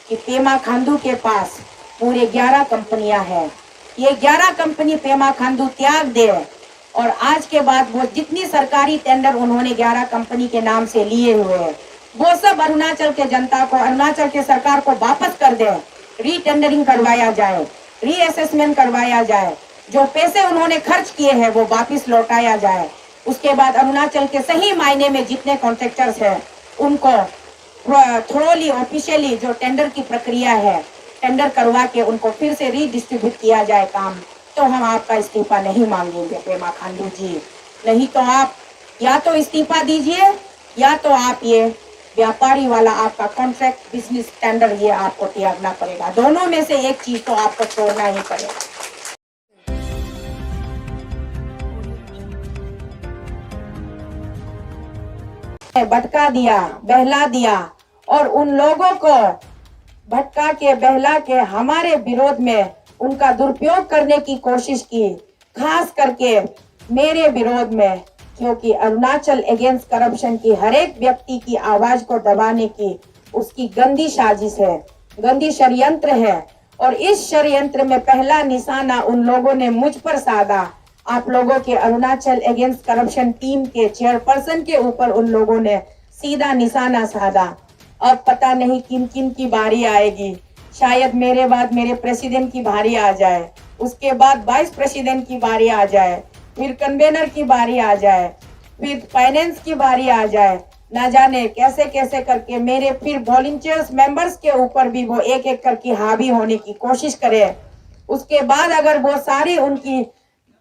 कि पेमा खांडू के पास पूरे 11 कंपनियां हैं। ये 11 कंपनी पेमा खांडू त्याग दे और आज के बाद वो जितनी सरकारी टेंडर उन्होंने 11 कंपनी के नाम से लिए हुए हैं वो सब अरुणाचल के जनता को, अरुणाचल के सरकार को वापस कर दे। रीटेंडरिंग करवाया जाए, रीअसेसमेंट करवाया जाए, जो पैसे उन्होंने खर्च किए हैं वो वापस लौटाया जाए। उसके बाद अरुणाचल के सही मायने में जितने कॉन्ट्रैक्टर्स हैं उनको थोरोली ऑफिशियली जो टेंडर की प्रक्रिया है टेंडर करवा के उनको फिर से रीडिस्ट्रीब्यूट किया जाए काम। तो हम आपका इस्तीफा नहीं मांगेंगे पेमा खांडू जी, नहीं तो आप या तो इस्तीफा दीजिए या तो आप ये व्यापारी वाला आपका कॉन्ट्रैक्ट बिजनेस टेंडर ये आपको त्यागना पड़ेगा। दोनों में से एक चीज तो आपको छोड़ना ही पड़ेगा। भटका दिया, बहला दिया और उन लोगों को भटका के बहला के हमारे विरोध में उनका दुरुपयोग करने की कोशिश की, खास करके मेरे विरोध में, क्योंकि अरुणाचल अगेंस्ट करप्शन की हर एक व्यक्ति की आवाज को दबाने की उसकी गंदी साजिश है, गंदी षड्यंत्र है। और इस षड्यंत्र में पहला निशाना उन लोगों ने मुझ पर साधा। आप लोगों के अरुणाचल अगेंस्ट करप्शन टीम के चेयरपर्सन के ऊपर उन लोगों ने सीधा निशाना साधा। अब पता नहीं किन किन की बारी आएगी, शायद मेरे बाद मेरे प्रेसिडेंट की बारी आ जाए, उसके बाद वाइस प्रेसिडेंट की बारी आ जाए, फिर कन्वेनर की बारी आ जाए, फिर फाइनेंस की बारी आ जाए। ना जाने कैसे कैसे करके मेरे फिर वॉलंटियर्स मेंबर्स के ऊपर भी वो एक एक करके हावी होने की कोशिश करे। उसके बाद अगर वो सारी उनकी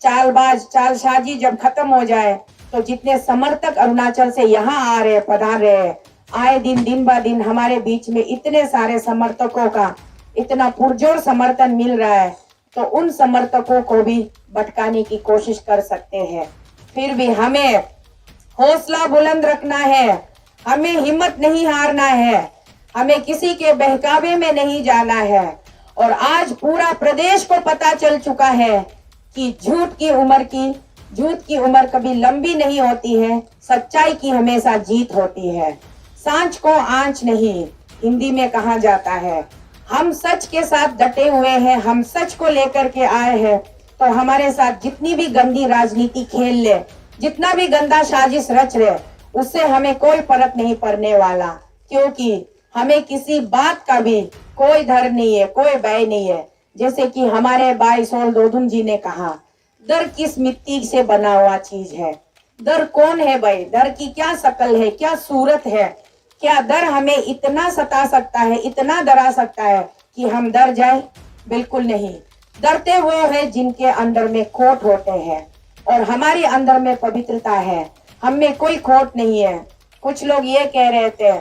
चालसाजी जब खत्म हो जाए तो जितने समर्थक अरुणाचल से यहाँ आ रहे पधार रहे, आए दिन ब दिन हमारे बीच में इतने सारे समर्थकों का इतना पुरजोर समर्थन मिल रहा है, तो उन समर्थकों को भी भटकाने की कोशिश कर सकते हैं। फिर भी हमें हौसला बुलंद रखना है, हमें हिम्मत नहीं हारना है, हमें किसी के बहकावे में नहीं जाना है। और आज पूरा प्रदेश को पता चल चुका है कि झूठ की उम्र कभी लंबी नहीं होती है, सच्चाई की हमेशा जीत होती है। सांच को आंच नहीं हिंदी में कहा जाता है। हम सच के साथ डटे हुए हैं, हम सच को लेकर के आए हैं, तो हमारे साथ जितनी भी गंदी राजनीति खेल ले, जितना भी गंदा साजिश रच ले, उससे हमें कोई फर्क नहीं पड़ने वाला, क्योंकि हमें किसी बात का भी कोई डर नहीं है, कोई भय नहीं है। जैसे कि हमारे भाई सोल दोदुम जी ने कहा, डर किस मिट्टी से बना हुआ चीज है, डर कौन है भाई, डर की क्या शक्ल है, क्या सूरत है, क्या डर हमें इतना सता सकता है, इतना डरा सकता है कि हम डर जाए? बिल्कुल नहीं। डरते वो है जिनके अंदर में खोट होते हैं, और हमारे अंदर में पवित्रता है, हम में कोई खोट नहीं है। कुछ लोग ये कह रहे थे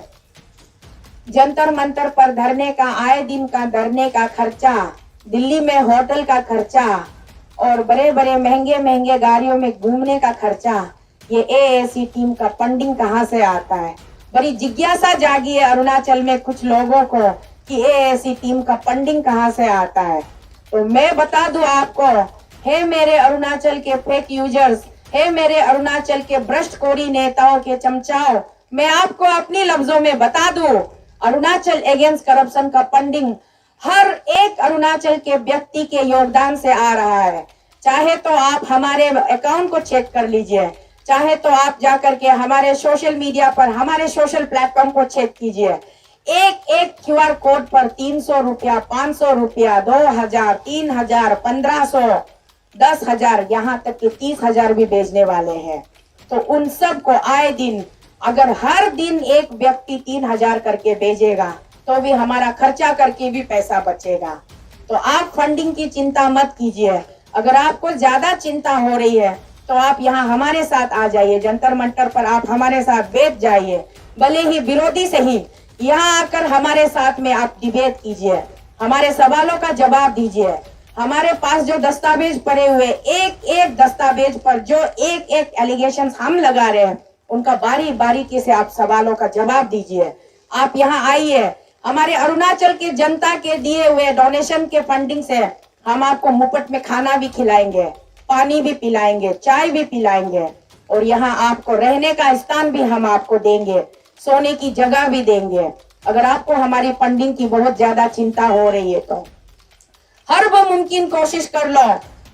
जंतर मंतर पर धरने का, आए दिन का धरने का खर्चा, दिल्ली में होटल का खर्चा और बड़े बड़े महंगे महंगे गाड़ियों में घूमने का खर्चा, ये एएसी टीम का फंडिंग कहाँ से आता है? बड़ी जिज्ञासा जागी है अरुणाचल में कुछ लोगों को कि एएसी टीम का फंडिंग कहाँ से आता है। तो मैं बता दूं आपको, हे मेरे अरुणाचल के फेक यूजर्स, हे मेरे अरुणाचल के भ्रष्टखोरी नेताओं के चमचाओं, मैं आपको अपनी लफ्जों में बता दूं, अरुणाचल अगेंस्ट करप्शन का फंडिंग हर एक अरुणाचल के व्यक्ति के योगदान से आ रहा है। चाहे तो आप हमारे अकाउंट को चेक कर लीजिए, चाहे तो आप जाकर के हमारे सोशल मीडिया पर, हमारे सोशल प्लेटफॉर्म को चेक कीजिए। एक एक क्यूआर कोड पर 300 रुपया, 500 रुपया, 2000, 3000, 1500, 10,000, यहाँ तक कि 30,000 भी भेजने वाले हैं। तो उन सब को आए दिन, अगर हर दिन एक व्यक्ति 3,000 करके भेजेगा तो भी हमारा खर्चा करके भी पैसा बचेगा। तो आप फंडिंग की चिंता मत कीजिए। अगर आपको ज्यादा चिंता हो रही है तो आप यहाँ हमारे साथ आ जाइए, जंतर मंतर पर आप हमारे साथ बैठ जाइए, भले ही विरोधी से ही, यहाँ आकर हमारे साथ में आप डिबेट कीजिए, हमारे सवालों का जवाब दीजिए। हमारे पास जो दस्तावेज पड़े हुए, एक एक दस्तावेज पर जो एक एक एलिगेशन हम लगा रहे हैं, उनका बारीकी से आप सवालों का जवाब दीजिए। आप यहाँ आइए, हमारे अरुणाचल की जनता के दिए हुए डोनेशन के फंडिंग से हम आपको मुफ्त में खाना भी खिलाएंगे, पानी भी पिलाएंगे, चाय भी पिलाएंगे, और यहाँ आपको रहने का स्थान भी हम आपको देंगे, सोने की जगह भी देंगे। अगर आपको हमारी फंडिंग की बहुत ज्यादा चिंता हो रही है तो हर वो मुमकिन कोशिश कर लो,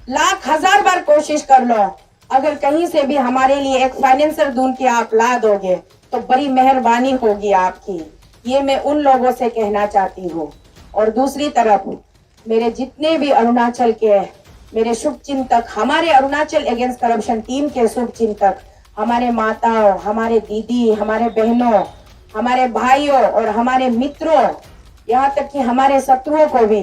लाख हजार बार कोशिश कर लो। अगर कहीं से भी हमारे लिए एक फाइनेंसर ढूंढ के आप ला दोगे तो बड़ी मेहरबानी होगी आपकी, ये मैं उन लोगों से कहना चाहती हूँ। और दूसरी तरफ मेरे जितने भी अरुणाचल के मेरे शुभ चिंतक, हमारे अरुणाचल अगेंस्ट करप्शन टीम के शुभ चिंतक, हमारे माताओं, हमारे दीदी, हमारे बहनों, हमारे भाइयों और हमारे मित्रों, यहाँ तक कि हमारे शत्रुओं को भी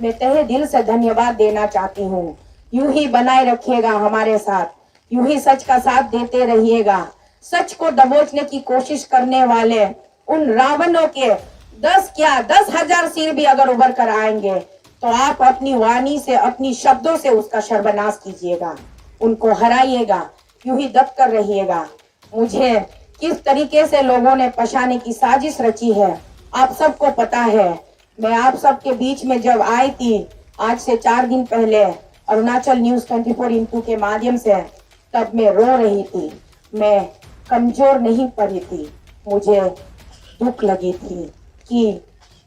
मैं तहे दिल से धन्यवाद देना चाहती हूँ। यूं ही बनाए रखिएगा हमारे साथ, यूं ही सच का साथ देते रहिएगा। सच को दबोचने की कोशिश करने वाले उन रावणों के 10,000 सिर भी अगर उभर कर आएंगे तो आप अपनी वाणी से, अपनी शब्दों से उसका सर्वनाश कीजिएगा, उनको हराइएगा, यूं ही दब कर रहिएगा। मुझे किस तरीके से लोगों ने फंसाने की साजिश रची है आप सबको पता है। मैं आप सबके बीच में जब आई थी आज से 4 दिन पहले अरुणाचल न्यूज 24x के माध्यम से, तब मैं रो रही थी, मैं कमजोर नहीं पड़ी थी। मुझे दुख लगी थी कि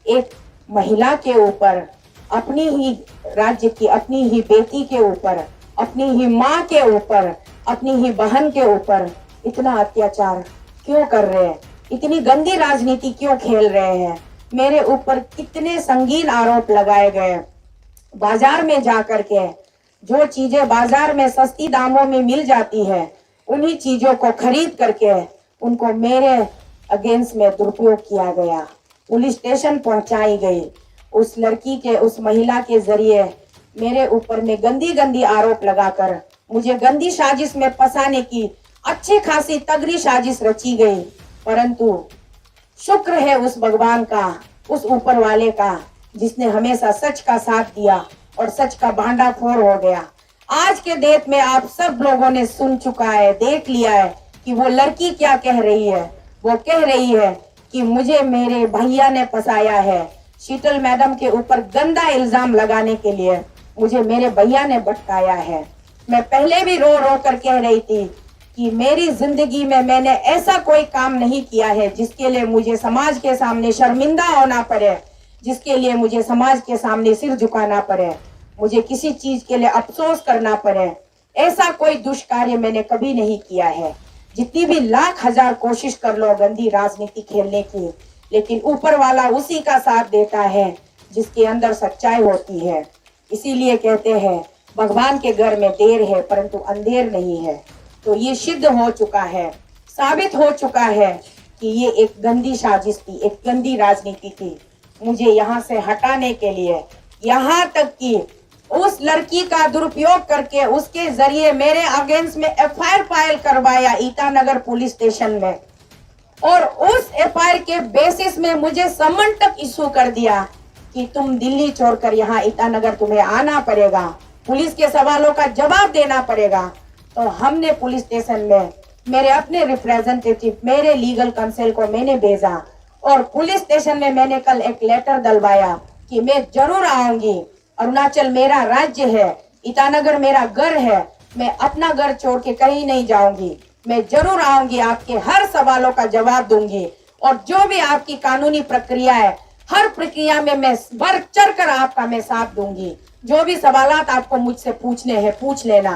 एक महिला के ऊपर, अपनी ही राज्य की, अपनी ही बेटी के ऊपर, अपनी ही माँ के ऊपर, अपनी ही बहन के ऊपर इतना अत्याचार क्यों कर रहे हैं, इतनी गंदी राजनीति क्यों खेल रहे हैं। मेरे ऊपर कितने संगीन आरोप लगाए गए। बाजार में जाकर के जो चीजें बाजार में सस्ती दामों में मिल जाती है, उन्हीं चीजों को खरीद करके उनको मेरे अगेंस्ट में दुरुपयोग किया गया, पुलिस स्टेशन पहुंचाई गई। उस लड़की के, उस महिला के जरिए मेरे ऊपर में गंदी गंदी आरोप लगाकर मुझे गंदी साजिश में फंसाने की अच्छी खासी तगड़ी साजिश रची गई। परंतु शुक्र है उस भगवान का, उस ऊपर वाले का, जिसने हमेशा सच का साथ दिया और सच का भांडाफोड़ हो गया। आज के डेट में आप सब लोगों ने सुन चुका है, देख लिया है कि वो लड़की क्या कह रही है। वो कह रही है कि मुझे मेरे भैया ने फंसाया है, शीतल मैडम के ऊपर गंदा इल्जाम लगाने के लिए मुझे मेरे भैया ने भटकाया है। मैं पहले भी रो रो कर कह रही थी कि मेरी जिंदगी में मैंने ऐसा कोई काम नहीं किया है जिसके लिए मुझे समाज के सामने शर्मिंदा होना पड़े, जिसके लिए मुझे समाज के सामने सिर झुकाना पड़े, मुझे किसी चीज के लिए अफसोस करना पड़े। ऐसा कोई दुष्कार्य मैंने कभी नहीं किया है। जितनी भी लाख हजार कोशिश कर लो गंदी राजनीति खेलने की, लेकिन ऊपर वाला उसी का साथ देता है जिसके अंदर सच्चाई होती है। इसीलिए कहते हैं भगवान के घर में देर है परंतु अंधेर नहीं है। तो ये सिद्ध हो चुका है, साबित हो चुका है कि ये एक गंदी साजिश थी, एक गंदी राजनीति थी मुझे यहाँ से हटाने के लिए। यहाँ तक कि उस लड़की का दुरुपयोग करके उसके जरिए मेरे अगेंस्ट में एफआईआर फाइल करवाया ईटानगर पुलिस स्टेशन में, और उस एफआईआर के बेसिस में मुझे समन तक इशू कर दिया कि तुम दिल्ली छोड़कर यहाँ ईटानगर तुम्हें आना पड़ेगा, पुलिस के सवालों का जवाब देना पड़ेगा। तो हमने पुलिस स्टेशन में मेरे अपने रिप्रेजेंटेटिव, मेरे लीगल काउंसिल को मैंने भेजा, और पुलिस स्टेशन में मैंने कल एक लेटर डलवाया कि मैं जरूर आऊंगी। अरुणाचल मेरा राज्य है, ईटानगर मेरा घर है, मैं अपना घर छोड़ के कहीं नहीं जाऊंगी, मैं जरूर आऊंगी, आपके हर सवालों का जवाब दूंगी, और जो भी आपकी कानूनी प्रक्रिया है हर प्रक्रिया में मैं बढ़ चढ़ कर आपका मैं साथ दूंगी। जो भी सवालात आपको मुझसे पूछने हैं पूछ लेना।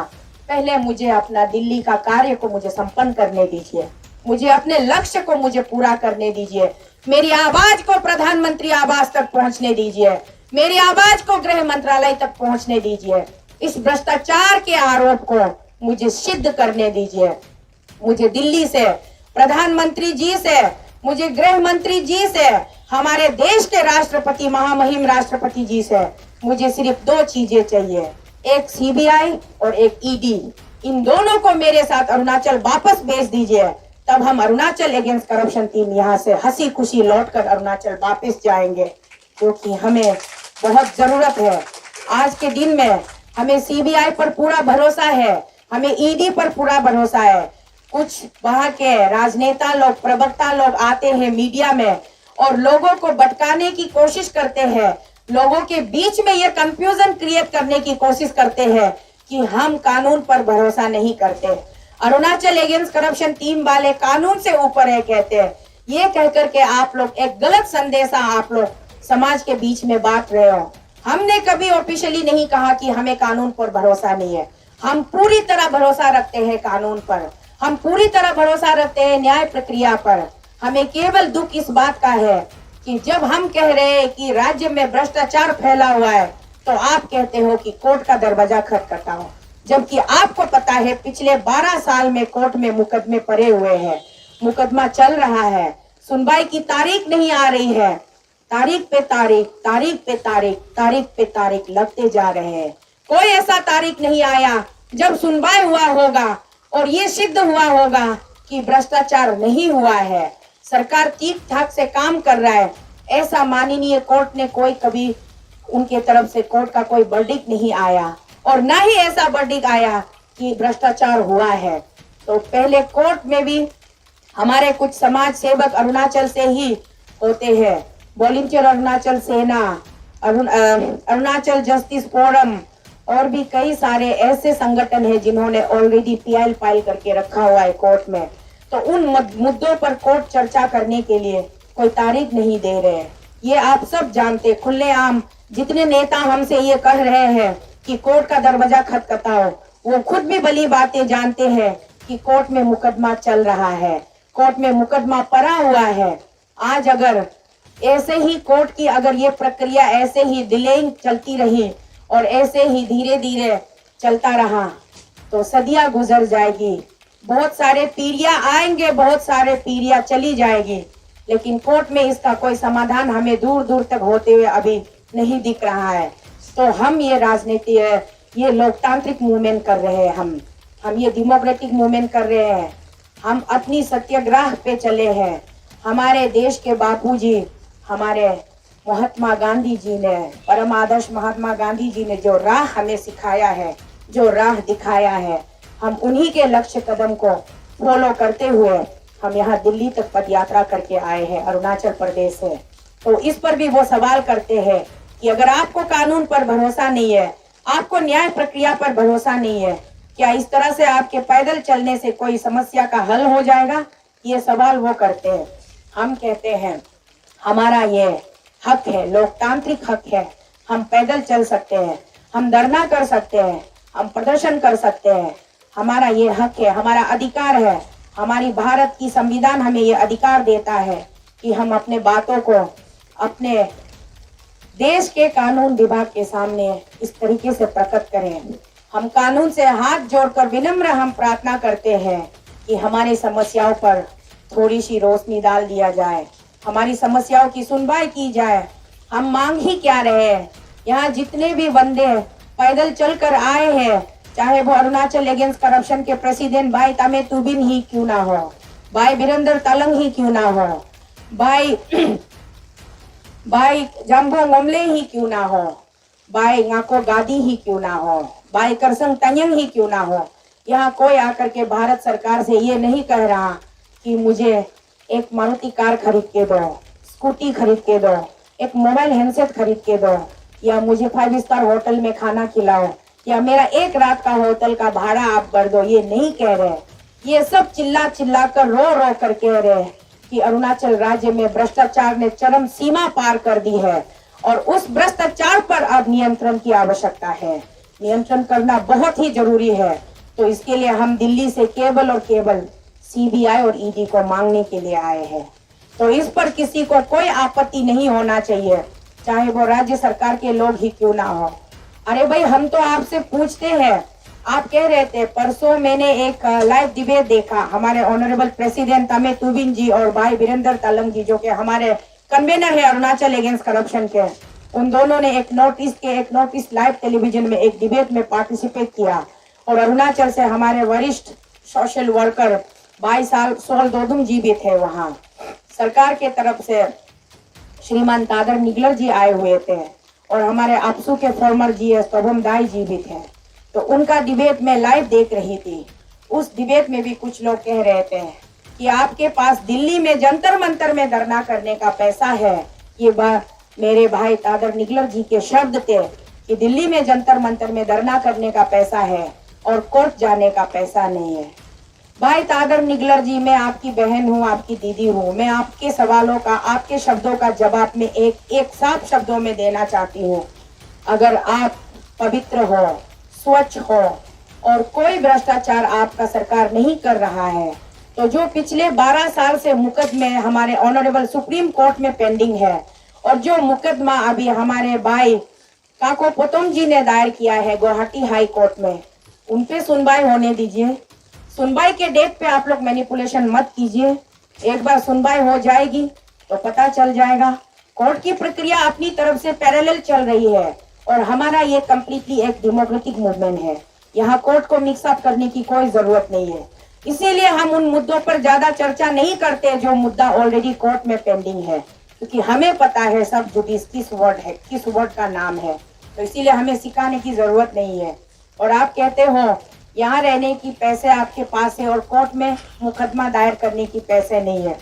पहले मुझे अपना दिल्ली का कार्य को मुझे संपन्न करने दीजिए, मुझे अपने लक्ष्य को मुझे पूरा करने दीजिए, मेरी आवाज को प्रधानमंत्री आवास तक पहुंचने दीजिए, मेरी आवाज को गृह मंत्रालय तक पहुंचने दीजिए। इस भ्रष्टाचार के आरोप को मुझे सिद्ध करने दीजिए। मुझे दिल्ली से, प्रधानमंत्री जी से, मुझे गृह मंत्री जी से, हमारे देश के राष्ट्रपति, महामहिम राष्ट्रपति जी से मुझे सिर्फ 2 चीजें चाहिए, एक सीबीआई और एक ईडी। इन दोनों को मेरे साथ अरुणाचल वापस भेज दीजिए, तब हम अरुणाचल अगेंस्ट करप्शन टीम यहाँ से हंसी खुशी लौटकर अरुणाचल वापस जाएंगे, क्योंकि हमें बहुत जरूरत है। आज के दिन में हमें सीबीआई पर पूरा भरोसा है, हमें ईडी पर पूरा भरोसा है। कुछ वहाँ के राजनेता लोग, प्रवक्ता लोग आते हैं मीडिया में और लोगों को भटकाने की कोशिश करते हैं, लोगों के बीच में ये कंफ्यूजन क्रिएट करने की कोशिश करते हैं कि हम कानून पर भरोसा नहीं करते। अरुणाचल अगेंस्ट करप्शन टीम वाले कानून से ऊपर है कहते हैं, ये कहकर के आप लोग एक गलत संदेशा आप लोग समाज के बीच में बांट रहे हो। हमने कभी ऑफिशियली नहीं कहा कि हमें कानून पर भरोसा नहीं है। हम पूरी तरह भरोसा रखते हैं कानून पर, हम पूरी तरह भरोसा रखते हैं न्याय प्रक्रिया पर। हमें केवल दुख इस बात का है कि जब हम कह रहे हैं कि राज्य में भ्रष्टाचार फैला हुआ है, तो आप कहते हो कि कोर्ट का दरवाजा खटखटाओ, जबकि आपको पता है पिछले 12 साल में कोर्ट में मुकदमे पड़े हुए हैं, मुकदमा चल रहा है, सुनवाई की तारीख नहीं आ रही है, तारीख पे तारीख, तारीख पे तारीख, तारीख पे तारीख लगते जा रहे हैं। कोई ऐसा तारीख नहीं आया जब सुनवाई हुआ होगा और ये सिद्ध हुआ होगा कि भ्रष्टाचार नहीं हुआ है, सरकार ठीक ठाक से काम कर रहा है। ऐसा माननीय कोर्ट ने कोई कभी उनके तरफ से कोर्ट का कोई वर्डिक्ट नहीं आया, और न ही ऐसा वर्डिक्ट आया कि भ्रष्टाचार हुआ है। तो पहले कोर्ट में भी हमारे कुछ समाज सेवक अरुणाचल से ही होते हैं, वॉलंटियर अरुणाचल सेना, अरुणाचल जस्टिस फोरम और भी कई सारे ऐसे संगठन हैं जिन्होंने ऑलरेडी पीआई फाइल करके रखा हुआ है कोर्ट में। तो उन मुद्दों पर कोर्ट चर्चा करने के लिए कोई तारीख नहीं दे रहे हैं। ये आप सब जानते, खुलेआम जितने नेता हमसे ये कह रहे हैं कि कोर्ट का दरवाजा खटखटाओ, वो खुद भी भली बातें जानते हैं कि कोर्ट में मुकदमा चल रहा है, कोर्ट में मुकदमा पड़ा हुआ है। आज अगर ऐसे ही कोर्ट की अगर ये प्रक्रिया ऐसे ही डिलेइंग चलती रही और ऐसे ही धीरे धीरे चलता रहा तो सदियां गुजर जाएगी, बहुत सारे पीढ़ियां आएंगे, बहुत सारे पीढ़ियां चली जाएगी, लेकिन कोर्ट में इसका कोई समाधान हमें दूर दूर तक होते हुए अभी नहीं दिख रहा है। तो हम ये राजनीति है, ये लोकतांत्रिक मूवमेंट कर रहे हैं, हम ये डेमोक्रेटिक मूवमेंट कर रहे हैं, हम अपनी सत्याग्रह पे चले हैं। हमारे देश के बापूजी, हमारे महात्मा गांधी जी ने, परम आदर्श महात्मा गांधी जी ने जो राह हमें सिखाया है, जो राह दिखाया है, हम उन्हीं के लक्ष्य कदम को फॉलो करते हुए हम यहाँ दिल्ली तक पद यात्रा करके आए हैं, अरुणाचल प्रदेश से। तो इस पर भी वो सवाल करते हैं कि अगर आपको कानून पर भरोसा नहीं है, आपको न्याय प्रक्रिया पर भरोसा नहीं है, क्या इस तरह से आपके पैदल चलने से कोई समस्या का हल हो जाएगा? ये सवाल वो करते हैं। हम कहते हैं हमारा ये हक है, लोकतांत्रिक हक है, हम पैदल चल सकते हैं, हम धरना कर सकते हैं, हम प्रदर्शन कर सकते हैं, हमारा ये हक है, हमारा अधिकार है। हमारी भारत की संविधान हमें ये अधिकार देता है कि हम अपने बातों को अपने देश के कानून विभाग के सामने इस तरीके से प्रकट करें। हम कानून से हाथ जोड़कर विनम्र हम प्रार्थना करते हैं कि हमारी समस्याओं पर थोड़ी सी रोशनी डाल दिया जाए, हमारी समस्याओं की सुनवाई की जाए। हम मांग ही क्या रहे हैं, यहाँ जितने भी बंदे पैदल चलकर आए हैं, चाहे वो अरुणाचल अगेंस्ट करप्शन के प्रेसिडेंट भाई तामे तुबिन ही क्यों ना हो, भाई वीरेंद्र तालंग ही क्यों ना हो, भाई जम्बो मोमले ही क्यों ना हो, भाई गाको गादी ही क्यों ना हो, भाई करसंग तंयंग ही क्यों ना हो, यहाँ कोई आकर के भारत सरकार से ये नहीं कह रहा कि मुझे एक मारुति कार खरीद के दो, स्कूटी खरीद के दो, एक मोबाइल हैंडसेट खरीद के दो, या मुझे 5 स्टार होटल में खाना खिलाओ, या मेरा एक रात का होटल का भाड़ा आप कर दो। ये नहीं कह रहे, ये सब चिल्ला चिल्ला कर रो रो कर कह रहे हैं कि अरुणाचल राज्य में भ्रष्टाचार ने चरम सीमा पार कर दी है और उस भ्रष्टाचार पर अब नियंत्रण की आवश्यकता है, नियंत्रण करना बहुत ही जरूरी है। तो इसके लिए हम दिल्ली से केवल और केवल सीबीआई और ईडी को मांगने के लिए आए हैं। तो इस पर किसी को कोई आपत्ति नहीं होना चाहिए, चाहे वो राज्य सरकार के लोग ही क्यों ना हो। अरे भाई, हम तो आपसे पूछते हैं, आप कह रहे थे, परसों मैंने एक लाइव डिबेट देखा, हमारे ऑनरेबल प्रेसिडेंट तामे तुबिन जी और भाई वीरेंद्र तालंग जी जो कि हमारे कन्वेनर है अरुणाचल अगेंस्ट करप्शन के, उन दोनों ने एक नोटिस लाइव टेलीविजन में एक डिबेट में पार्टिसिपेट किया। और अरुणाचल से हमारे वरिष्ठ सोशल वर्कर भाई सोल दोदुम जी भी थे वहाँ। सरकार के तरफ से श्रीमान तादर निगलर जी आए हुए थे और हमारे आपसू के फॉर्मर जीएस तोबम दाई जी भी थे। तो उनका डिबेट में लाइव देख रही थी। उस डिबेट में भी कुछ लोग कह रहे थे कि आपके पास दिल्ली में जंतर मंतर में धरना करने का पैसा है। ये मेरे भाई तादर निगलर जी के शब्द थे कि दिल्ली में जंतर मंतर में धरना करने का पैसा है और कोर्ट जाने का पैसा नहीं है। भाई तादर निगलर जी, मैं आपकी बहन हूँ, आपकी दीदी हूँ। मैं आपके सवालों का, आपके शब्दों का जवाब में एक साफ शब्दों में देना चाहती हूँ। अगर आप पवित्र हो, स्वच्छ हो और कोई भ्रष्टाचार आपका सरकार नहीं कर रहा है, तो जो पिछले 12 साल से मुकदमे हमारे ऑनरेबल सुप्रीम कोर्ट में पेंडिंग है और जो मुकदमा अभी हमारे भाई काको पोतम जी ने दायर किया है गुवाहाटी हाई कोर्ट में, उन पे सुनवाई होने दीजिए। सुनवाई के डेट पे आप लोग मैनिपुलेशन मत कीजिए। एक बार सुनवाई हो जाएगी तो पता चल जाएगा। कोर्ट की प्रक्रिया अपनी तरफ से पैरेलल चल रही है और हमारा ये कम्प्लीटली एक डेमोक्रेटिक मूवमेंट है। यहाँ कोर्ट को मिक्स अप करने की कोई जरूरत नहीं है। इसीलिए हम उन मुद्दों पर ज्यादा चर्चा नहीं करते जो मुद्दा ऑलरेडी कोर्ट में पेंडिंग है, क्योंकि हमें पता है सब जुडिस किस वर्ड है, किस वर्ड का नाम है, तो इसीलिए हमें सिखाने की जरूरत नहीं है। और आप कहते हो यहाँ रहने की पैसे आपके पास है और कोर्ट में मुकदमा दायर करने की पैसे नहीं है,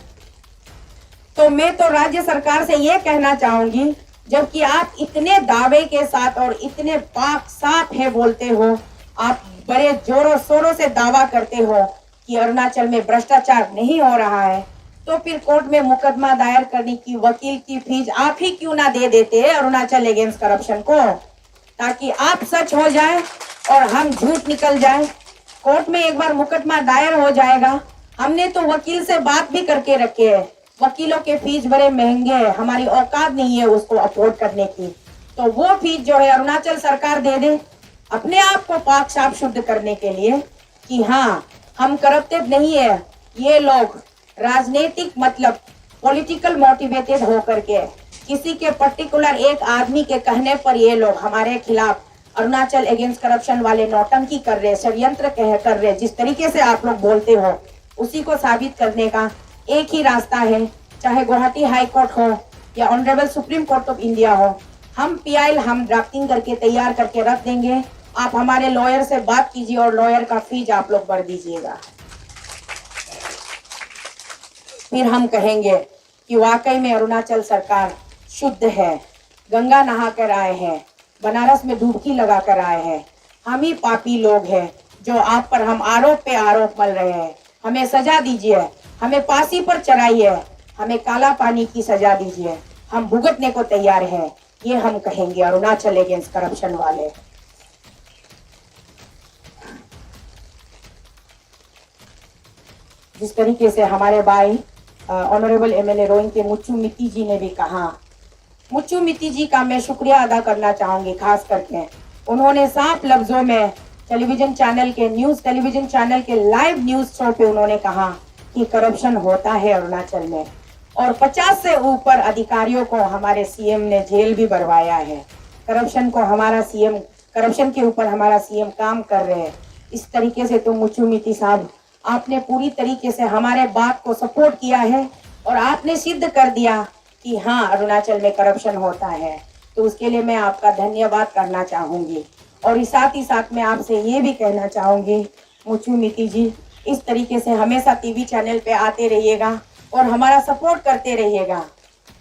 तो मैं तो राज्य सरकार से ये कहना चाहूंगी, जबकि आप इतने दावे के साथ और इतने पाक साफ है बोलते हो, आप बड़े जोरों शोरों से दावा करते हो कि अरुणाचल में भ्रष्टाचार नहीं हो रहा है, तो फिर कोर्ट में मुकदमा दायर करने की वकील की फीस आप ही क्यों ना दे देते अरुणाचल अगेंस्ट करप्शन को, ताकि आप सच हो जाए और हम झूठ निकल जाए। कोर्ट में एक बार मुकदमा दायर हो जाएगा। हमने तो वकील से बात भी करके रखे है, वकीलों के फीस बड़े महंगे हैं, हमारी औकात नहीं है उसको अफोर्ड करने की, तो वो फीस जो है अरुणाचल सरकार दे दे अपने आप को पाक साफ शुद्ध करने के लिए कि हाँ हम करप्टेड नहीं है। ये लोग राजनीतिक मतलब पॉलिटिकल मोटिवेटेड होकर के किसी के पर्टिकुलर एक आदमी के कहने पर ये लोग हमारे खिलाफ अरुणाचल अगेंस्ट करप्शन वाले नौटंकी कर रहे, षड्यंत्र कर रहे, जिस तरीके से आप लोग बोलते हो उसी को साबित करने का एक ही रास्ता है, चाहे गुवाहाटी हाई कोर्ट हो या honourable supreme court of India हो। हम पीआईएल हम ड्राफ्टिंग करके तैयार करके रख देंगे, आप हमारे लॉयर से बात कीजिए और लॉयर का फीस आप लोग भर दीजिएगा। फिर हम कहेंगे कि वाकई में अरुणाचल सरकार शुद्ध है, गंगा नहा कर आए हैं, बनारस में डुबकी लगा कर आए हैं। हम ही पापी लोग हैं जो आप पर हम आरोप पे आरोप मल रहे हैं। हमें सजा दीजिए, हमें फांसी पर चढ़ाइए, हमें काला पानी की सजा दीजिए, हम भुगतने को तैयार हैं। ये हम कहेंगे अरुणाचल अगेंस्ट करप्शन वाले। जिस तरीके से हमारे भाई ऑनरेबल एमएलए रोइंग के मुच्चू मित्ती जी ने भी कहा, मुच्चू मित्ती जी का मैं शुक्रिया अदा करना चाहूंगी। खास करके उन्होंने साफ लफ्जों में टेलीविजन चैनल के लाइव न्यूज शो पे उन्होंने कहा कि करप्शन होता है अरुणाचल में, और 50 से ऊपर अधिकारियों को हमारे सीएम ने जेल भी भरवाया है। करप्शन के ऊपर हमारा सीएम काम कर रहे हैं। इस तरीके से तो मुच्चू मित्ती साहब आपने पूरी तरीके से हमारे बात को सपोर्ट किया है और आपने सिद्ध कर दिया कि हाँ अरुणाचल में करप्शन होता है, तो उसके लिए मैं आपका धन्यवाद करना चाहूंगी। और इस साथ ही साथ मैं आपसे ये भी कहना चाहूंगी मुच्चू मित्ती जी, इस तरीके से हमेशा टीवी चैनल पे आते रहिएगा और हमारा सपोर्ट करते रहिएगा।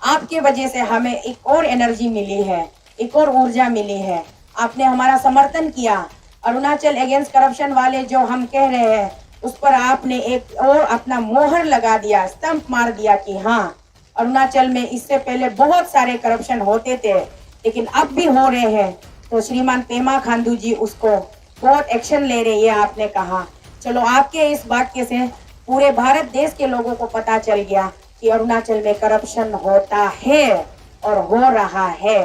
आपके वजह से हमें एक और एनर्जी मिली है, एक और ऊर्जा मिली है। आपने हमारा समर्थन किया। अरुणाचल अगेंस्ट करप्शन वाले जो हम कह रहे हैं उस पर आपने एक और अपना मोहर लगा दिया, स्टंप मार दिया कि हाँ अरुणाचल में इससे पहले बहुत सारे करप्शन होते थे लेकिन अब भी हो रहे हैं, तो श्रीमान पेमा खांडू जी उसको बहुत एक्शन ले रही है। आपने कहा चलो आपके इस वाक्य से पूरे भारत देश के लोगों को पता चल गया कि अरुणाचल में करप्शन होता है और हो रहा है।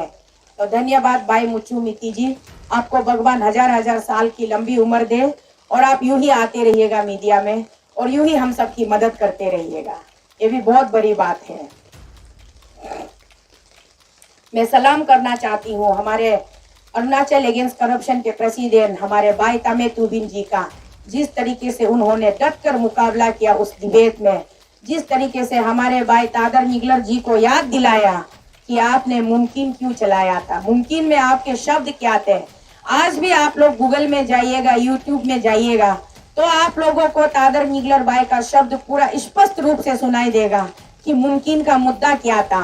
तो धन्यवाद भाई मुच्चू मित्ती जी, आपको भगवान हजार हजार साल की लंबी उम्र दे और आप यूं ही आते रहिएगा मीडिया में और यूं ही हम सबकी मदद करते रहिएगा। ये भी बहुत बड़ी बात है। मैं सलाम करना चाहती हूँ हमारे अरुणाचल अगेंस्ट करप्शन के प्रेसिडेंट हमारे भाई तामे तुबिन जी का, जिस तरीके से उन्होंने डट कर मुकाबला किया उस डिबेट में, जिस तरीके से हमारे भाई तादर निगलर जी को याद दिलाया कि आपने मुमकिन क्यों चलाया था, मुमकिन में आपके शब्द क्या थे। आज भी आप लोग गूगल में जाइएगा, यूट्यूब में जाइएगा तो आप लोगों को तादर निगलर भाई का शब्द पूरा स्पष्ट रूप से सुनाई देगा कि मुमकिन का मुद्दा क्या था।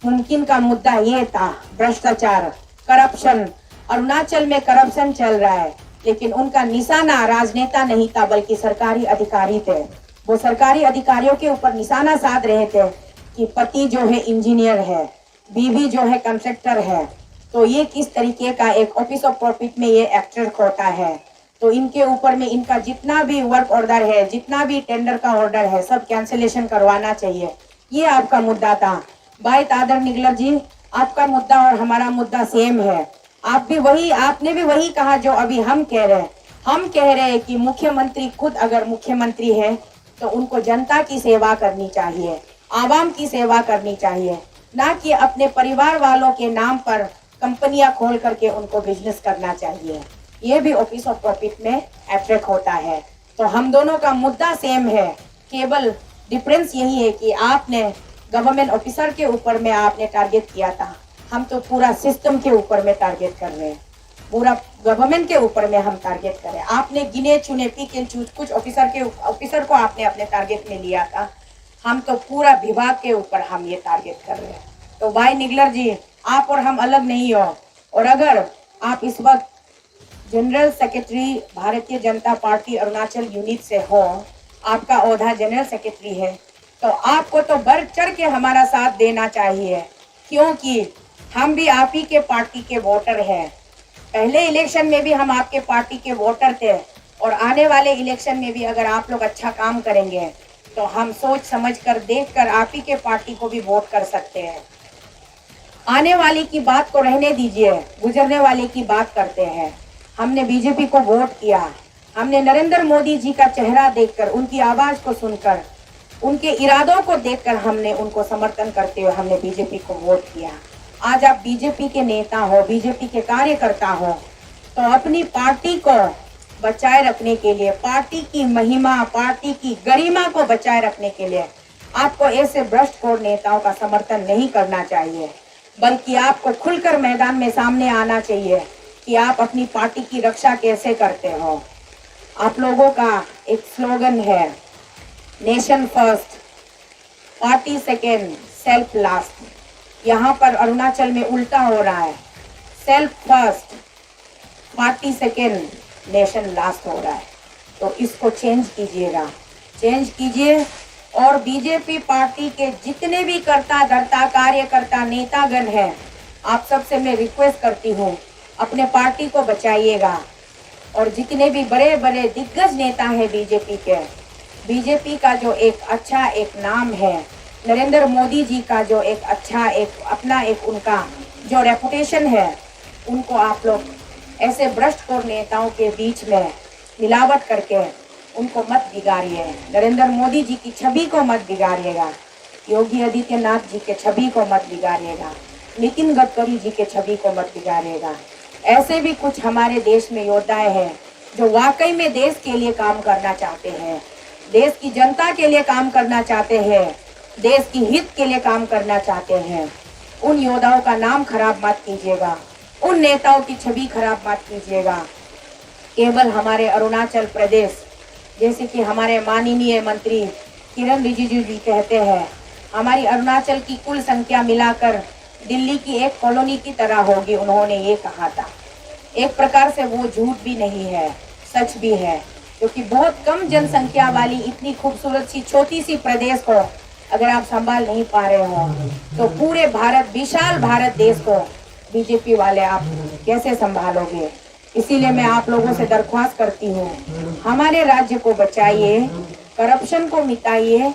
मुमकिन का मुद्दा ये था भ्रष्टाचार, करप्शन। अरुणाचल में करप्शन चल रहा है, लेकिन उनका निशाना राजनेता नहीं था बल्कि सरकारी अधिकारी थे। वो सरकारी अधिकारियों के ऊपर निशाना साध रहे थे कि पति जो है इंजीनियर है, बीवी जो है कंस्ट्रक्टर है, तो ये किस तरीके का एक ऑफिस ऑफ प्रॉफिट में ये एक्टर होता है। तो इनके ऊपर में इनका जितना भी वर्क ऑर्डर है, जितना भी टेंडर का ऑर्डर है, सब कैंसिलेशन करवाना चाहिए। ये आपका मुद्दा था। भाई तादर निगलर जी, आपका मुद्दा और हमारा मुद्दा सेम है। आपने भी वही कहा जो अभी हम कह रहे हैं। हम कह रहे हैं कि मुख्यमंत्री खुद अगर मुख्यमंत्री है तो उनको जनता की सेवा करनी चाहिए, आवाम की सेवा करनी चाहिए, ना कि अपने परिवार वालों के नाम पर कंपनियां खोल करके उनको बिजनेस करना चाहिए। ये भी ऑफिस ऑफ प्रॉफिट में अट्रैक्ट होता है। तो हम दोनों का मुद्दा सेम है, केवल डिफरेंस यही है कि आपने गवर्नमेंट ऑफिसर के ऊपर में आपने टारगेट किया था, हम तो पूरा सिस्टम के ऊपर में टारगेट कर रहे हैं, पूरा गवर्नमेंट के ऊपर में हम टारगेट कर रहे हैं। आपने गिने चुने पिक एंड चूज कुछ ऑफिसर को आपने अपने टारगेट में लिया था, हम तो पूरा विभाग के ऊपर हम ये टारगेट कर रहे हैं। तो भाई निगलर जी, आप और हम अलग नहीं हो। और अगर आप इस वक्त general secretary Bharatiya Janata party Arunachal unit से हो, आपका ओहदा जनरल सेक्रेटरी है, तो आपको तो बढ़ चढ़ के हमारा साथ देना चाहिए, क्योंकि हम भी आप ही के पार्टी के वोटर हैं। पहले इलेक्शन में भी हम आपके पार्टी के वोटर थे और आने वाले इलेक्शन में भी अगर आप लोग अच्छा काम करेंगे तो हम सोच समझ कर देख कर आप ही के पार्टी को भी वोट कर सकते हैं। आने वाले की बात को रहने दीजिए, गुजरने वाले की बात करते हैं। हमने बीजेपी को वोट किया, हमने नरेंद्र मोदी जी का चेहरा देखकर, उनकी आवाज को सुनकर, उनके इरादों को देखकर हमने उनको समर्थन करते हुए हमने बीजेपी को वोट किया। आज आप बीजेपी के नेता हो, बीजेपी के कार्यकर्ता हो, तो अपनी पार्टी को बचाए रखने के लिए, पार्टी की महिमा, पार्टी की गरिमा को बचाए रखने के लिए आपको ऐसे भ्रष्टखोर नेताओं का समर्थन नहीं करना चाहिए, बल्कि आपको खुलकर मैदान में सामने आना चाहिए कि आप अपनी पार्टी की रक्षा कैसे करते हो। आप लोगों का एक स्लोगन है, nation first, party second, self last. यहाँ पर अरुणाचल में उल्टा हो रहा है, self first, party second, nation last हो रहा है। तो इसको चेंज कीजिएगा, चेंज कीजिए। और बीजेपी पार्टी के जितने भी कर्ता धर्ता कार्यकर्ता नेतागण हैं, आप सबसे मैं रिक्वेस्ट करती हूँ, अपने पार्टी को बचाइएगा। और जितने भी बड़े बड़े दिग्गज नेता हैं बीजेपी के, बीजेपी का जो एक अच्छा एक नाम है, नरेंद्र मोदी जी का जो एक अच्छा एक अपना एक उनका जो रेपुटेशन है, उनको आप लोग ऐसे भ्रष्टखोर नेताओं के बीच में मिलावट करके उनको मत बिगाड़िए। नरेंद्र मोदी जी की छवि को मत बिगाड़िएगा, योगी आदित्यनाथ जी के छवि को मत बिगाड़िएगा, नितिन गडकरी जी के छवि को मत बिगाड़िएगा। ऐसे भी कुछ हमारे देश में योद्धाएं हैं जो वाकई में देश के लिए काम करना चाहते हैं, देश की जनता के लिए काम करना चाहते हैं, देश की हित के लिए काम करना चाहते हैं। उन योद्धाओं का नाम खराब मत कीजिएगा, उन नेताओं की छवि खराब मत कीजिएगा। केवल हमारे अरुणाचल प्रदेश, जैसे कि हमारे माननीय मंत्री किरण रिजिजू जी कहते हैं, हमारी अरुणाचल की कुल संख्या मिलाकर दिल्ली की एक कॉलोनी की तरह होगी, उन्होंने ये कहा था। एक प्रकार से वो झूठ भी नहीं है, सच भी है, क्योंकि बहुत कम जनसंख्या वाली इतनी खूबसूरत सी छोटी सी प्रदेश को अगर आप संभाल नहीं पा रहे हो, तो पूरे भारत, विशाल भारत देश को बीजेपी वाले आप कैसे संभालोगे। इसीलिए मैं आप लोगों से दरख्वास्त करती हूँ, हमारे राज्य को बचाइए, करप्शन को मिटाइए।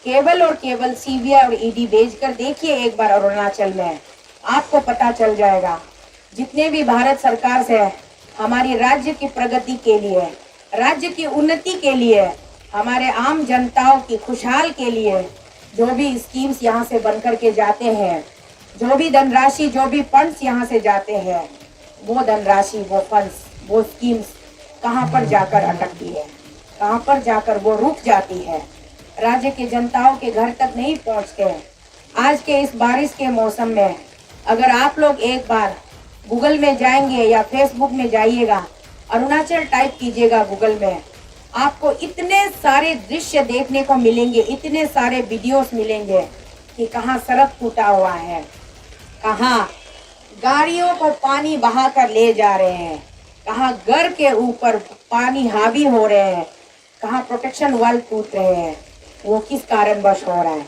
केवल और केवल सीबीआई और ईडी भेजकर देखिए एक बार अरुणाचल में, आपको पता चल जाएगा। जितने भी भारत सरकार से हमारी राज्य की प्रगति के लिए, राज्य की उन्नति के लिए, हमारे आम जनताओं की खुशहाल के लिए जो भी स्कीम्स यहाँ से बनकर के जाते हैं, जो भी धनराशि, जो भी फंड्स यहाँ से जाते हैं, वो धनराशि, वो फंड्स, वो स्कीम्स कहाँ पर जाकर अटकती है, कहाँ पर जाकर वो रुक जाती है, राज्य के जनताओं के घर तक नहीं पहुँचते हैं। आज के इस बारिश के मौसम में अगर आप लोग एक बार गूगल में जाएंगे या फेसबुक में जाइएगा, अरुणाचल टाइप कीजिएगा गूगल में, आपको इतने सारे दृश्य देखने को मिलेंगे, इतने सारे वीडियोस मिलेंगे कि कहाँ सड़क टूटा हुआ है, कहाँ गाड़ियों को पानी बहाकर ले जा रहे हैं, कहाँ घर के ऊपर पानी हावी हो रहे हैं, कहाँ प्रोटेक्शन वाल टूट रहे हैं, वो किस कारणवश हो रहा है।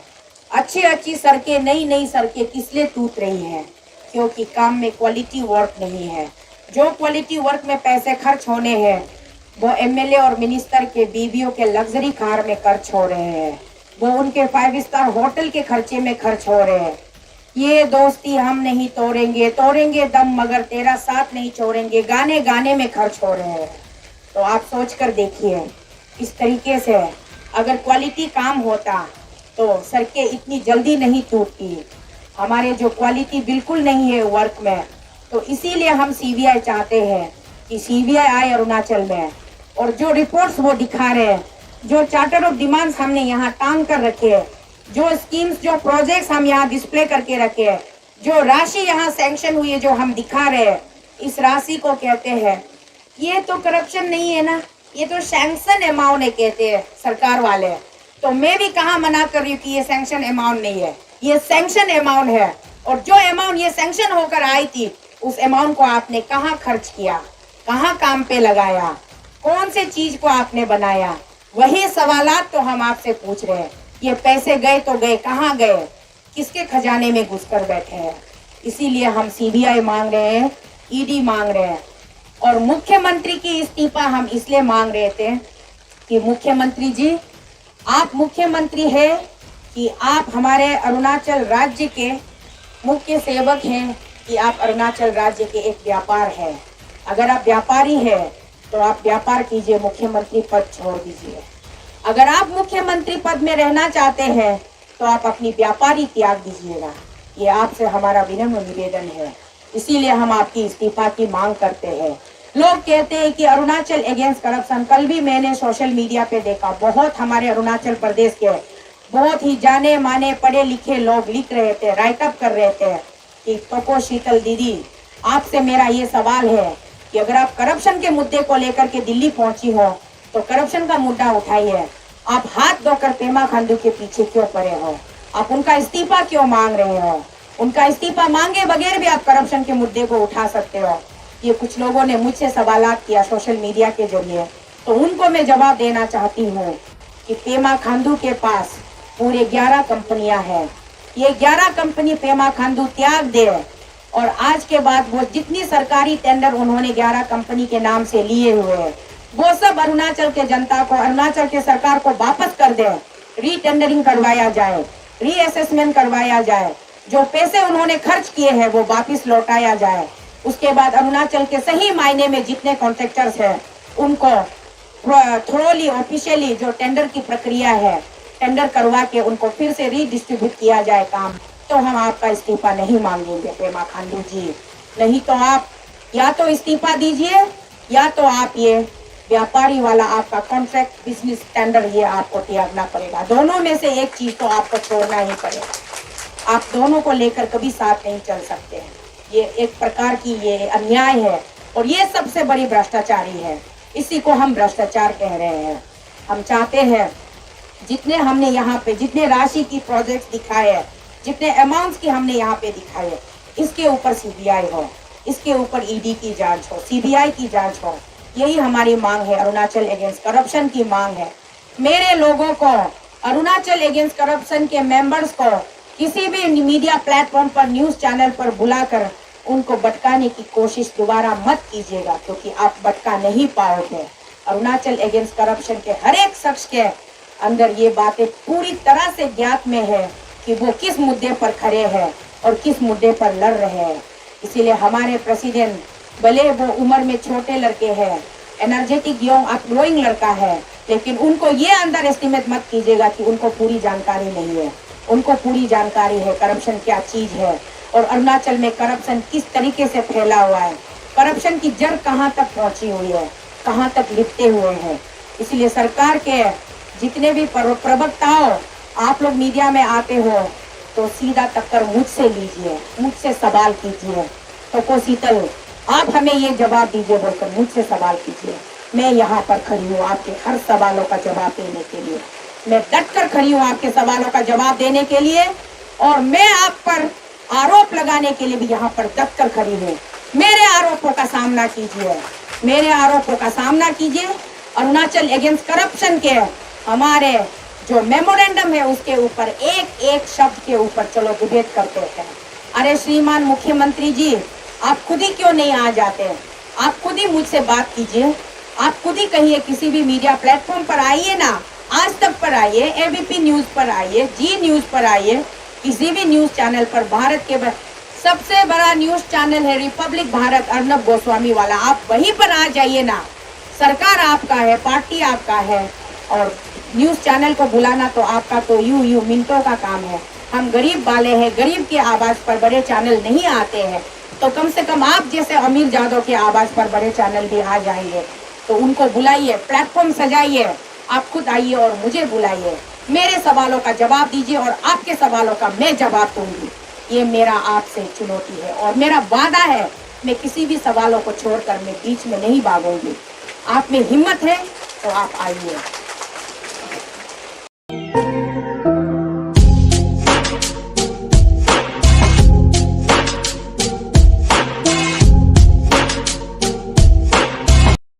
अच्छी अच्छी सड़कें, नई नई सड़कें किस लिए टूट रही हैं? क्योंकि काम में क्वालिटी वर्क नहीं है। जो क्वालिटी वर्क में पैसे खर्च होने हैं वो एमएलए और मिनिस्टर के बीवियों के लग्जरी कार में खर्च हो रहे हैं, वो उनके 5 स्टार होटल के खर्चे में खर्च हो रहे हैं। ये दोस्ती हम नहीं तोड़ेंगे, तोड़ेंगे दम मगर तेरा साथ नहीं छोड़ेंगे, गाने गाने में खर्च हो रहे हैं। तो आप सोच कर देखिए, इस तरीके से अगर क्वालिटी काम होता तो सड़कें इतनी जल्दी नहीं टूटती। हमारे जो क्वालिटी बिल्कुल नहीं है वर्क में, तो इसीलिए हम सीबीआई चाहते हैं कि सीबीआई आए अरुणाचल में, और जो रिपोर्ट्स वो दिखा रहे हैं, जो चार्टर ऑफ डिमांड्स हमने यहाँ टांग कर रखे हैं, जो स्कीम्स, जो प्रोजेक्ट्स हम यहाँ डिस्प्ले करके रखे हैं, जो राशि यहाँ सैंक्शन हुई है जो हम दिखा रहे हैं, इस राशि को कहते हैं, ये तो करप्शन नहीं है ना, ये तो सैंक्शन अमाउंट है कहते हैं सरकार वाले। तो मैं भी कहाँ मना कर रही हूँ कि ये सैंक्शन अमाउंट नहीं है, ये सैंक्शन अमाउंट है। और जो अमाउंट ये सैंक्शन होकर आई थी, उस अमाउंट को आपने कहाँ खर्च किया, कहाँ काम पे लगाया, कौन से चीज को आपने बनाया, वही सवालात तो हम आपसे पूछ रहे हैं। ये पैसे गए तो गए, कहाँ गए, किसके खजाने में घुसकर बैठे हैं? इसीलिए हम सीबीआई मांग रहे हैं, ईडी मांग रहे हैं, और मुख्यमंत्री की इस्तीफा हम इसलिए मांग रहे थे कि मुख्यमंत्री जी, आप मुख्यमंत्री है कि आप हमारे अरुणाचल राज्य के मुख्य सेवक हैं, कि आप अरुणाचल राज्य के एक व्यापार है। अगर आप व्यापारी है तो आप व्यापार कीजिए, मुख्यमंत्री पद छोड़ दीजिए। अगर आप मुख्यमंत्री पद में रहना चाहते हैं तो आप अपनी व्यापारी त्याग दीजिएगा। ये आपसे हमारा विनम्र निवेदन है। इसीलिए हम आपकी इस्तीफा की मांग करते हैं। लोग कहते हैं कि अरुणाचल अगेंस्ट करप्शन, कल भी मैंने सोशल मीडिया पे देखा, बहुत हमारे अरुणाचल प्रदेश के बहुत ही जाने माने पढ़े लिखे लोग लिख रहे थे, राइटअप कर रहे थे कि तोको शीतल दीदी, आपसे मेरा ये सवाल है कि अगर आप करप्शन के मुद्दे को लेकर के दिल्ली पहुंची हो तो करप्शन का मुद्दा उठाइए। आप हाथ धोकर पेमा खांडू के पीछे क्यों पड़े हो? आप उनका इस्तीफा क्यों मांग रहे हो? उनका इस्तीफा मांगे बगैर भी आप करप्शन के मुद्दे को उठा सकते हो। ये कुछ लोगों ने मुझसे सवालात किया सोशल मीडिया के जरिए, तो उनको मैं जवाब देना चाहती हूँ कि पेमा खांडू के पास पूरे 11 कंपनियां हैं। ये 11 कंपनी पेमा खांडू त्याग दे, और आज के बाद वो जितनी सरकारी टेंडर उन्होंने 11 कंपनी के नाम से लिए हुए हैं, वो सब अरुणाचल के जनता को, अरुणाचल के सरकार को वापस कर दे, रीटेंडरिंग करवाया जाए, रीअसेसमेंट करवाया जाए, जो पैसे उन्होंने खर्च किए हैं वो वापस लौटाया जाए। उसके बाद अरुणाचल के सही मायने में जितने कॉन्ट्रैक्टर्स हैं उनको थ्रोली ऑफिशियली जो टेंडर की प्रक्रिया है, टेंडर करवा के उनको फिर से रीडिस्ट्रीब्यूट किया जाए काम। तो हम आपका इस्तीफा नहीं मांगेंगे पेमा खांडू जी, नहीं तो आप या तो इस्तीफा दीजिए या तो आप ये व्यापारी वाला आपका कॉन्ट्रैक्ट बिजनेस टेंडर ये आपको त्यागना पड़ेगा। दोनों में से एक चीज तो आपको छोड़ना ही पड़ेगा। आप दोनों को लेकर कभी साथ नहीं चल सकते हैं। ये एक प्रकार की ये अन्याय है और ये सबसे बड़ी भ्रष्टाचारी है। इसी को हम भ्रष्टाचार कह रहे हैं। हम चाहते हैं जितने हमने यहाँ पे जितने राशि की प्रोजेक्ट दिखाए हैं, जितने अमाउंट्स की हमने यहाँ पे दिखाए है, इसके ऊपर सीबीआई हो, इसके ऊपर ईडी की जांच हो, सीबीआई की जांच हो। यही हमारी मांग है, अरुणाचल अगेंस्ट करप्शन की मांग है। मेरे लोगों को, अरुणाचल अगेंस्ट करप्शन के मेंबर्स को किसी भी मीडिया प्लेटफॉर्म पर, न्यूज चैनल पर बुलाकर उनको भटकाने की कोशिश दोबारा मत कीजिएगा, क्योंकि आप भटका नहीं पाओगे। अरुणाचल अगेंस्ट करप्शन के हर एक शख्स के अंदर ये बातें पूरी तरह से ज्ञात में है कि वो किस मुद्दे पर खड़े हैं और किस मुद्दे पर लड़ रहे हैं। इसीलिए हमारे प्रेसिडेंट भले वो उम्र में छोटे लड़के हैं, एनर्जेटिक यंग अपग्रोइंग लड़का है, लेकिन उनको ये अंडर एस्टिमेट मत कीजिएगा कि उनको पूरी जानकारी नहीं है। उनको पूरी जानकारी है करप्शन क्या चीज है और अरुणाचल में करप्शन किस तरीके से फैला हुआ है, करप्शन की जड़ कहाँ तक पहुंची हुई है, कहाँ तक लिपटे हुए हैं। इसलिए सरकार के जितने भी प्रवक्ताओं, आप लोग मीडिया में आते हो तो सीधा टक्कर मुझसे लीजिए, मुझसे सवाल कीजिए। तो को शीतल, आप हमें ये जवाब दीजिए बोलकर मुझसे सवाल कीजिए। मैं यहाँ पर खड़ी हूँ आपके हर सवालों का जवाब देने के लिए। मैं डट कर खड़ी हूँ आपके सवालों का जवाब देने के लिए, और मैं आप पर आरोप लगाने के लिए भी यहाँ पर डट कर खड़ी हूँ। मेरे आरोपों का सामना कीजिए। मेरे आरोपों का सामना कीजिए। अरुणाचल अगेंस्ट करप्शन के हमारे जो मेमोरेंडम है उसके ऊपर एक एक शब्द के ऊपर चलो डिबेट करते हैं। अरे श्रीमान मुख्यमंत्री जी, आप खुद ही क्यों नहीं आ जाते? आप खुद ही मुझसे बात कीजिए। आप खुद ही कहिए, किसी भी मीडिया प्लेटफॉर्म पर आइए ना, आज तक पर आइए, एबीपी न्यूज पर आइए, जी न्यूज पर आइए, किसी भी न्यूज चैनल पर। भारत के सबसे बड़ा न्यूज चैनल है रिपब्लिक भारत, अर्नब गोस्वामी वाला, आप वहीं पर आ जाइए ना। सरकार आपका है, पार्टी आपका है, और न्यूज चैनल को बुलाना तो आपका तो यूं मिनटों का काम है। हम गरीब वाले हैं, गरीब के आवाज पर बड़े चैनल नहीं आते हैं, तो कम से कम आप जैसे अमीर जादव के आवाज पर बड़े चैनल भी आ जाएंगे। तो उनको बुलाइए, प्लेटफॉर्म सजाइए, आप खुद आइए और मुझे बुलाइए, मेरे सवालों का जवाब दीजिए और आपके सवालों का मैं जवाब दूंगी। ये मेरा आपसे चुनौती है और मेरा वादा है, मैं किसी भी सवालों को छोड़कर मैं बीच में नहीं भागूंगी। आप में हिम्मत है तो आप आइए।